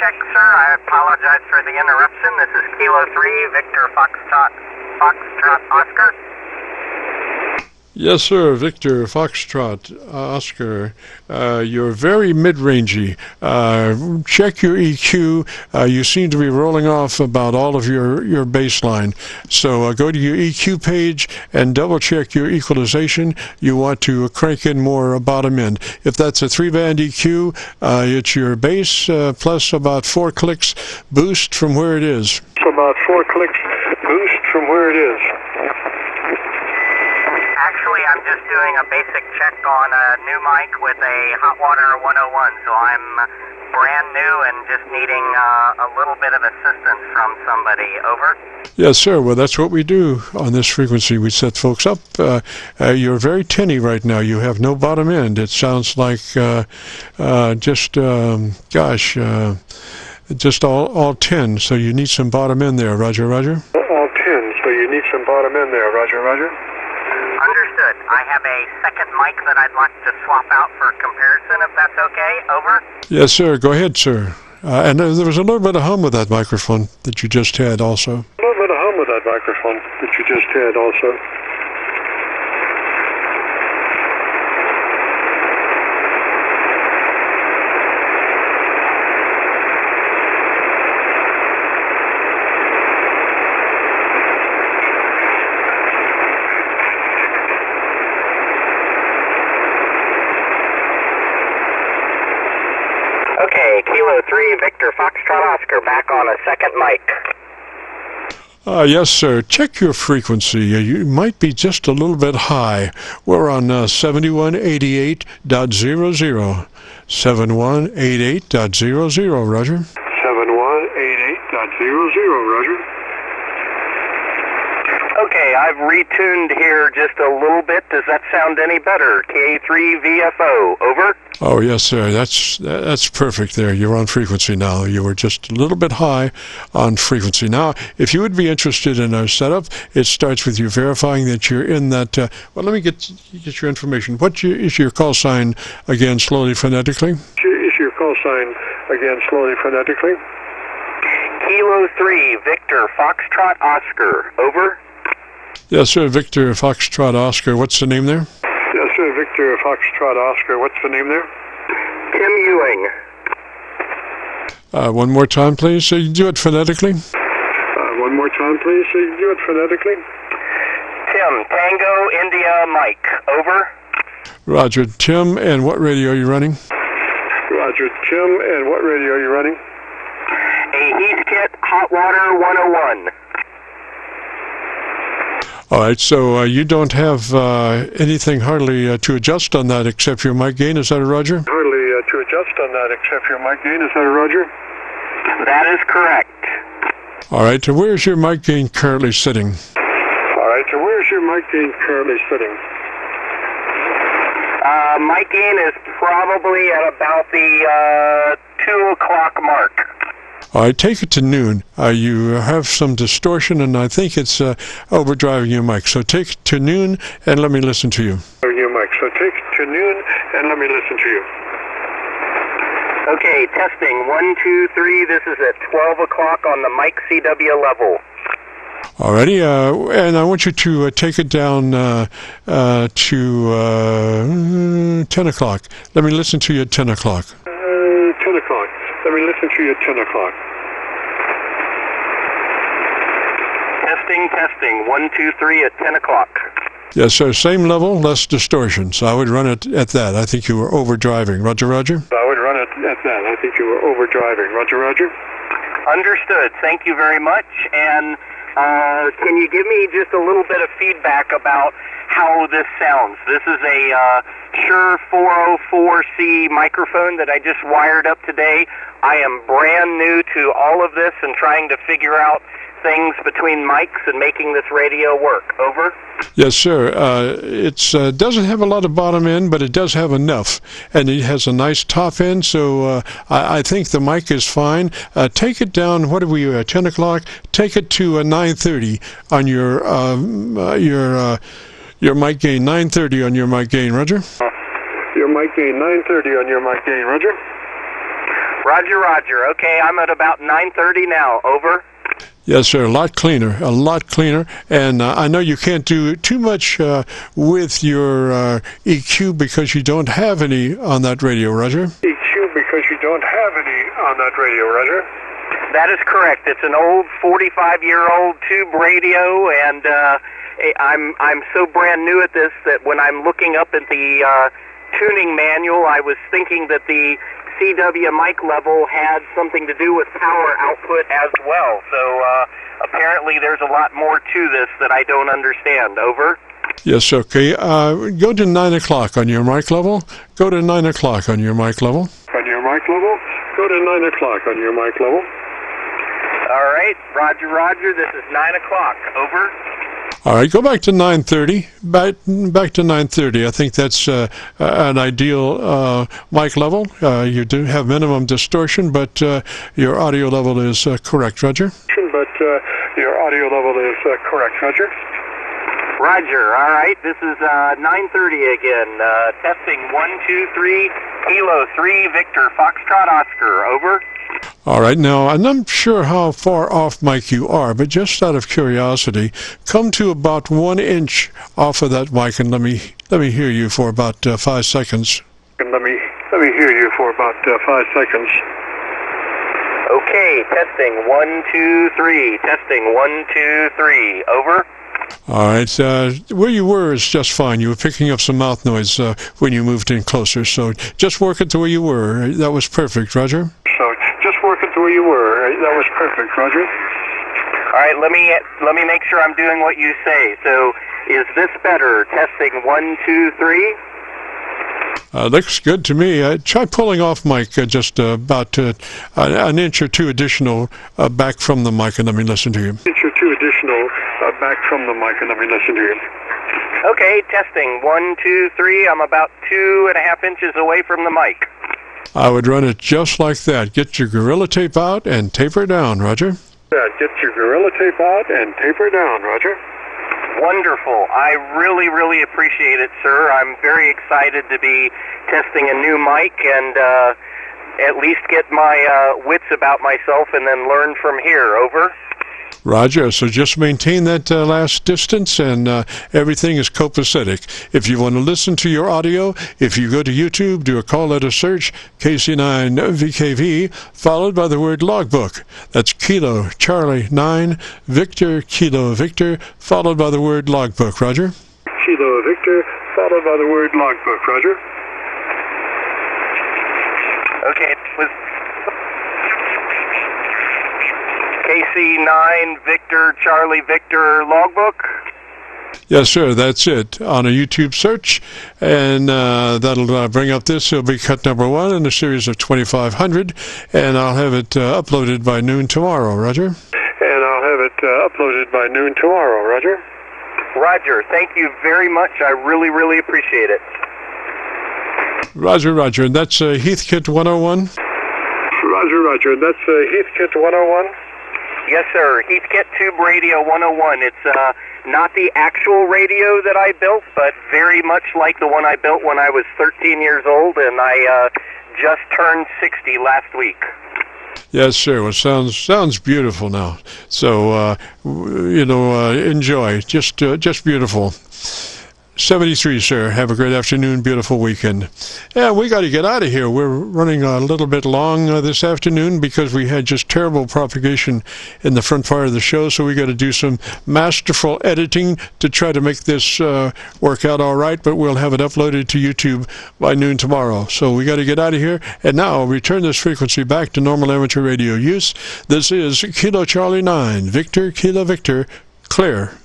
check, sir. I apologize for the interruption. This is Kilo 3, Victor Foxtrot Oscar. Yes, sir, Victor Foxtrot Oscar. You're very mid-rangey. Check your EQ. You seem to be rolling off about all of your baseline. So go to your EQ page and double-check your equalization. You want to crank in more bottom end. If that's a 3-band EQ, it's your bass plus about 4 clicks boost from where it is. About 4 clicks boost from where it is. Actually, I'm just doing a basic check on a new mic with a Hot Water 101, so I'm brand new and just needing a little bit of assistance from somebody. Over? Yes, sir. Well, that's what we do on this frequency. We set folks up. You're very tinny right now. You have no bottom end. It sounds like just all 10, so you need some bottom end there. Roger, roger. All 10, so you need some bottom end there. Roger, roger. Understood. I have a second mic that I'd like to swap out for comparison, if that's okay. Over? Yes, sir. Go ahead, sir. And there was a little bit of hum with that microphone that you just had also. A little bit of hum with that microphone that you just had also. Okay, Kilo 3, Victor Foxtrot Oscar, back on a second mic. Yes, sir. Check your frequency. You might be just a little bit high. We're on 7188.00. 7188.00, Roger. 7188.00, Roger. Okay, I've retuned here just a little bit. Does that sound any better? K3VFO, over? Oh, yes, sir. That's perfect there. You're on frequency now. You were just a little bit high on frequency. Now, if you would be interested in our setup, it starts with you verifying that you're in that... well, let me get your information. What is your call sign again, slowly, phonetically? Is your call sign again, slowly, phonetically? Kilo 3, Victor Foxtrot Oscar, over? Yes, sir. Victor Foxtrot Oscar. What's the name there? Yes, sir. Victor Foxtrot Oscar. What's the name there? Tim Ewing. One more time, please. So you do it phonetically. One more time, please. So you do it phonetically. Tim, Tango, India, Mike. Over. Roger. Tim, and what radio are you running? Roger. Tim, and what radio are you running? A Heath Hot Water 101. All right, so you don't have anything hardly to adjust on that except your mic gain. Is that a Roger? Hardly to adjust on that except your mic gain. Is that a Roger? That is correct. All right, so where's your mic gain currently sitting? All right, so where's your mic gain currently sitting? Mic gain is probably at about the 2 o'clock mark. All right, take it to noon. You have some distortion, and I think it's overdriving your mic. So take it to noon, and let me listen to you. Your mic. So take it to noon, and let me listen to you. Okay, testing. 1, 2, 3. This is at 12 o'clock on the mic CW level. Alrighty, and I want you to take it down to 10 o'clock. Let me listen to you at 10 o'clock. 10 o'clock. Let me listen to you at 10 o'clock. Testing. 1, 2, 3 at 10 o'clock. Yes, sir. Same level, less distortion. So I would run it at that. I think you were overdriving. Roger, roger? I would run it at that. I think you were overdriving. Roger, roger? Understood. Thank you very much. And can you give me just a little bit of feedback about how this sounds? This is a Shure 404C microphone that I just wired up today. I am brand new to all of this and trying to figure out things between mics and making this radio work. Over? Yes, sir. It doesn't have a lot of bottom end, but it does have enough. And it has a nice top end, so I think the mic is fine. Take it down, what are we, 10 o'clock? Take it to 9:30 on your mic gain, 9:30 on your mic gain, Roger? Your mic gain, 9:30 on your mic gain, Roger? Roger, roger. Okay, I'm at about 9:30 now. Over. Yes, sir. A lot cleaner. And I know you can't do too much with your EQ because you don't have any on that radio, Roger. EQ because you don't have any on that radio, Roger. That is correct. It's an old 45-year-old tube radio, and I'm so brand new at this that when I'm looking up at the tuning manual, I was thinking that the CW mic level had something to do with power output as well. So apparently there's a lot more to this that I don't understand. Over. Yes, okay. Go to 9 o'clock on your mic level. Go to 9 o'clock on your mic level. On your mic level? Go to 9 o'clock on your mic level. All right. Roger, roger. This is 9 o'clock. Over. All right, go back to 9:30. Back to 9:30. I think that's an ideal mic level. You do have minimum distortion, but your audio level is correct, Roger. But your audio level is correct, Roger. Roger. All right. This is 9:30 again. Testing 1, 2, 3. Kilo 3 Victor Foxtrot Oscar. Over. All right, now I'm not sure how far off mic you are, but just out of curiosity, come to about 1 inch off of that mic and let me hear you for about 5 seconds. And let me hear you for about 5 seconds. Okay, testing 1, 2, 3. Testing 1, 2, 3. Over. All right, where you were is just fine. You were picking up some mouth noise when you moved in closer, so just work it to where you were. That was perfect, Roger. So just work it to where you were. That was perfect, Roger. All right, let me make sure I'm doing what you say. So, is this better? Testing 1, 2, 3. Looks good to me. Try pulling off mic just about an inch or two additional back from the mic, and let me listen to you. Inch or two additional back from the mic, and let me listen to you. Okay, testing 1, 2, 3. I'm about 2.5 inches away from the mic. I would run it just like that. Get your Gorilla Tape out and taper down, Roger. Yeah, get your Gorilla Tape out and taper down, Roger. Wonderful. I really, really appreciate it, sir. I'm very excited to be testing a new mic and at least get my wits about myself and then learn from here. Over. Roger, so just maintain that last distance and everything is copacetic. If you want to listen to your audio, if you go to YouTube, do a call letter search, KC9VKV, followed by the word logbook. That's Kilo Charlie 9 Victor Kilo Victor, followed by the word logbook. Roger? Kilo Victor, followed by the word logbook. Roger? Okay, KC9 Victor Charlie Victor logbook? Yes, sir, that's it. On a YouTube search, and that'll bring up this. It'll be cut number 1 in a series of 2,500, and I'll have it uploaded by noon tomorrow, Roger? And I'll have it uploaded by noon tomorrow, Roger? Roger, thank you very much. I really, really appreciate it. Roger, roger. And that's Heath KIT-101? Roger, roger. And that's Heath KIT-101? Yes, sir. Heath Kit Tube Radio 101. It's not the actual radio that I built, but very much like the one I built when I was 13 years old, and I just turned 60 last week. Yes, sir. Well, sounds beautiful now. So, enjoy. Just beautiful. 73, sir. Have a great afternoon, beautiful weekend. Yeah, we got to get out of here. We're running a little bit long this afternoon because we had just terrible propagation in the front part of the show, so we got to do some masterful editing to try to make this work out all right, but we'll have it uploaded to YouTube by noon tomorrow. So we got to get out of here, and now return this frequency back to normal amateur radio use. This is Kilo Charlie 9, Victor Kilo Victor, clear.